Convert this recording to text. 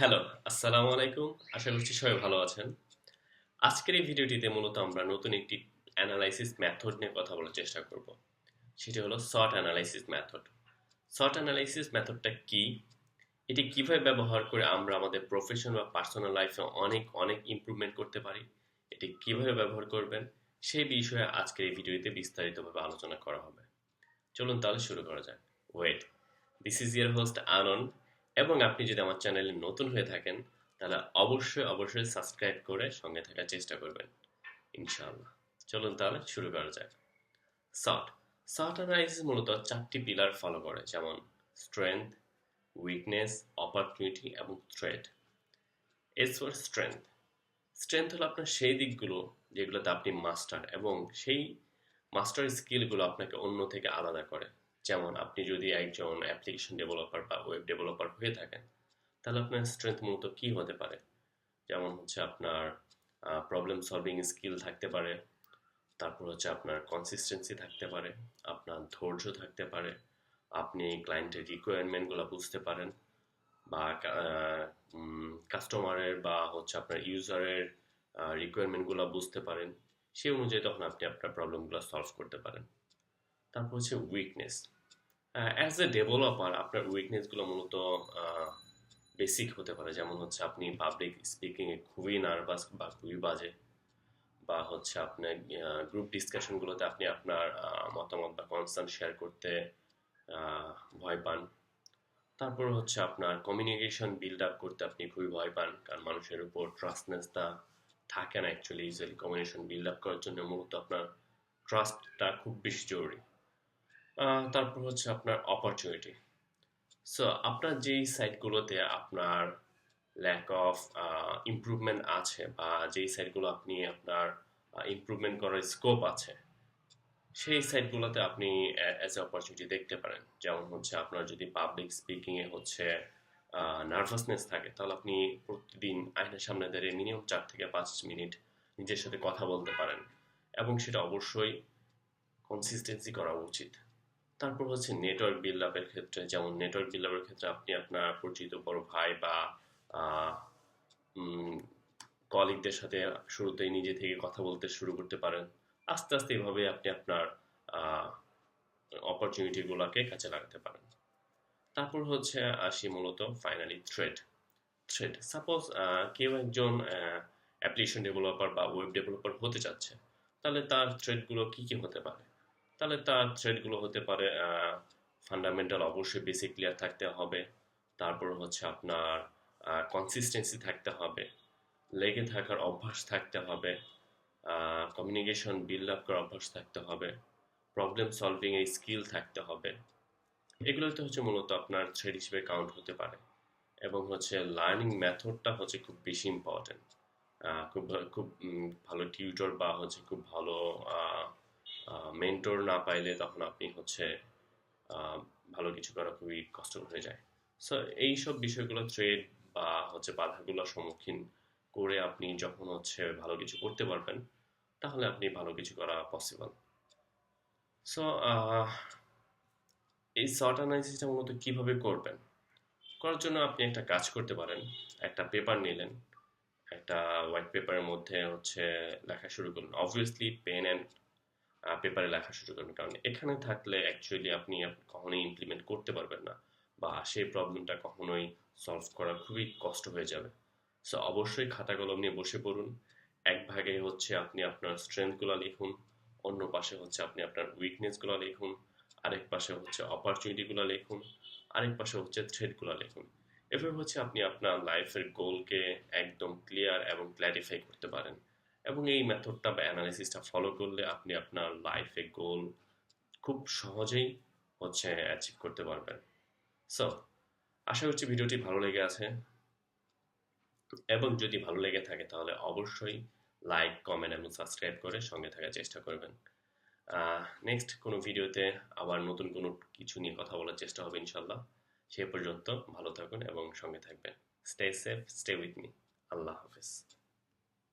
Hello, আসসালামু আলাইকুম। আশা করছি সবাই ভালো আছেন। আজকের এই ভিডিওটিতে মূলত আমরা নতুন একটি অ্যানালাইসিস মেথড নিয়ে কথা বলার চেষ্টা করব। সেটি হলো SWOT analysis method. SWOT analysis মেথডটা কি? এটি কিভাবে ব্যবহার করে আমরা আমাদের প্রফেশন বা পার্সোনাল লাইফে অনেক অনেক ইমপ্রুভমেন্ট করতে পারি? এটি কিভাবে ব্যবহার করবেন? সেই বিষয়ে আজকের এই ভিডিওতে বিস্তারিতভাবে আলোচনা করা হবে। চলুন তাহলে শুরু করা যাক। Wait, this is your host Anand, এবং আপনি যদি আমার চ্যানেলে নতুন হয়ে থাকেন তাহলে অবশ্যই সাবস্ক্রাইব করে সঙ্গে থাকার চেষ্টা করবেন ইনশাআল্লাহ। চলুন তাহলে শুরু করা যাক। সর্ট সর্ট অ্যানালাইসিস মূলত চারটি পিলার ফলো করে, যেমন স্ট্রেংথ, উইকনেস, অপরচুনিটি এবং threat. S for strength. Strength হলো আপনার সেই দিকগুলো যেগুলোতে আপনি মাস্টার, এবং সেই মাস্টার স্কিলগুলো আপনাকে অন্য থেকে আলাদা করে। যেমন আপনি যদি একজন অ্যাপ্লিকেশন ডেভেলপার বা ওয়েব ডেভেলপার হয়ে থাকেন, তাহলে আপনার স্ট্রেংথ মূলত কী হতে পারে? যেমন হচ্ছে আপনার প্রবলেম সলভিং স্কিল থাকতে পারে, তারপর হচ্ছে আপনার কনসিস্টেন্সি থাকতে পারে, আপনার ধৈর্য থাকতে পারে, আপনি ক্লায়েন্টের রিকোয়ারমেন্টগুলো বুঝতে পারেন, বা কাস্টমারের বা হচ্ছে আপনার ইউজারের রিকোয়ারমেন্টগুলো বুঝতে পারেন। সেই অনুযায়ী তখন আপনি আপনার প্রবলেমগুলো সলভ করতে পারেন। তারপর হচ্ছে উইকনেস। অ্যাজ এ ডেভেলপার আপনার উইকনেসগুলো মূলত বেসিক হতে পারে, যেমন হচ্ছে আপনি পাবলিক স্পিকিংয়ে খুবই নার্ভাস বা খুবই বাজে, বা হচ্ছে আপনার গ্রুপ ডিসকাশনগুলোতে আপনি আপনার মতামত বা কনসার্ন শেয়ার করতে ভয় পান। তারপর হচ্ছে আপনার কমিউনিকেশন বিল্ড আপ করতে আপনি খুবই ভয় পান, কারণ মানুষের উপর ট্রাস্টনেসটা থাকে না actually. Usually communication build up করার জন্য মূলত আপনার ট্রাস্টটা খুব বেশি জরুরি। তারপর হচ্ছে আপনার অপরচুনিটি। সো আপনার যেই সাইটগুলোতে আপনার ল্যাক অফ ইমপ্রুভমেন্ট আছে, বা যেই সাইটগুলো আপনি আপনার ইমপ্রুভমেন্ট করার স্কোপ আছে, সেই সাইটগুলোতে আপনি অ্যাজ এ অপরচুনিটি দেখতে পারেন। যেমন হচ্ছে আপনার যদি পাবলিক স্পিকিংয়ে হচ্ছে নার্ভাসনেস থাকে, তাহলে আপনি প্রতিদিন আয়নার সামনে দাঁড়িয়ে মিনিমাম 4 থেকে 5 মিনিট নিজের সাথে কথা বলতে পারেন, এবং সেটা অবশ্যই কনসিস্টেন্সি করা উচিত। তারপর হচ্ছে নেটওয়ার্ক বিল্ড আপের ক্ষেত্রে, যেমন নেটওয়ার্ক বিল্ড আপের ক্ষেত্রে আপনি আপনার পরিচিত বড় ভাই বা কলিগদের সাথে শুরুতেই নিজে থেকে কথা বলতে শুরু করতে পারেন। আস্তে আস্তে এভাবে আপনি আপনার অপরচুনিটিগুলোকে কাজে লাগাতে পারেন। তারপর হচ্ছে আসি মূলত ফাইনালি থ্রেড সাপোজ কেউ একজন অ্যাপ্লিকেশন ডেভেলপার বা ওয়েব ডেভেলপার হতে চাচ্ছে, তাহলে তার থ্রেডগুলো কি কি হতে পারে? তাহলে তার থ্রেডগুলো হতে পারে ফান্ডামেন্টাল, অবশ্যই বেসিক ক্লিয়ার থাকতে হবে। তারপর হচ্ছে আপনার কনসিস্টেন্সি থাকতে হবে, লেগে থাকার অভ্যাস থাকতে হবে, কমিউনিকেশন বিল্ড আপ করার অভ্যাস থাকতে হবে, প্রবলেম সলভিং এর স্কিল থাকতে হবে। এগুলোতে হচ্ছে মূলত আপনার থ্রেড হিসেবে কাউন্ট হতে পারে। এবং হচ্ছে লার্নিং মেথডটা হচ্ছে খুব বেশি ইম্পর্টেন্ট। খুব ভালো টিউটর বা হচ্ছে খুব ভালো মেন্টর না পাইলে তখন আপনি হচ্ছে ভালো কিছু করা খুবই কষ্টকর হয়ে যায়। সো এইসব বিষয়গুলো থ্রেড বা হচ্ছে বাধাগুলোর সম্মুখীন করে আপনি যখন হচ্ছে ভালো কিছু করতে পারবেন, তাহলে আপনি ভালো কিছু করা পসিবল। সো এই শর্ট অ্যানালাইসিসটা মূলত কীভাবে করবেন? করার জন্য আপনি একটা কাজ করতে পারেন। একটা পেপার নিলেন, একটা হোয়াইট পেপারের মধ্যে হচ্ছে লেখা শুরু করুন। অবভিয়াসলি পেন অ্যান্ড পেপারে লেখা শুরু করবেন, কারণ এখানে থাকলে অ্যাকচুয়ালি আপনি কখনোই ইমপ্লিমেন্ট করতে পারবেন না, বা সেই প্রবলেমটা কখনোই সলভ করা খুবই কষ্ট হয়ে যাবে। সো অবশ্যই খাতা কলম নিয়ে বসে পড়ুন। এক ভাগে হচ্ছে আপনি আপনার স্ট্রেংথগুলো লিখুন, অন্য পাশে হচ্ছে আপনি আপনার উইকনেসগুলো লিখুন, আরেক পাশে হচ্ছে অপরচুনিটিগুলো লিখুন, আরেক পাশে হচ্ছে থ্রেডগুলো লিখুন। এভাবে হচ্ছে আপনি আপনার লাইফের গোলকে একদম ক্লিয়ার এবং ক্ল্যারিফাই করতে পারেন। এবং এই মেথডটা বা অ্যানালিসিসটা ফলো করলে আপনি আপনার লাইফে গোল খুব সহজেই হচ্ছে অ্যাচিভ করতে পারবেন। সো আশা করছি ভিডিওটি ভালো লেগে আছে, এবং যদি ভালো লেগে থাকে তাহলে অবশ্যই লাইক, কমেন্ট এবং সাবস্ক্রাইব করে সঙ্গে থাকার চেষ্টা করবেন। নেক্সট কোনো ভিডিওতে আবার নতুন কোনো কিছু নিয়ে কথা বলার চেষ্টা হবে ইনশাল্লাহ। সে পর্যন্ত ভালো থাকুন এবং সঙ্গে থাকবেন। Stay safe, stay with me. আল্লাহ হাফেজ।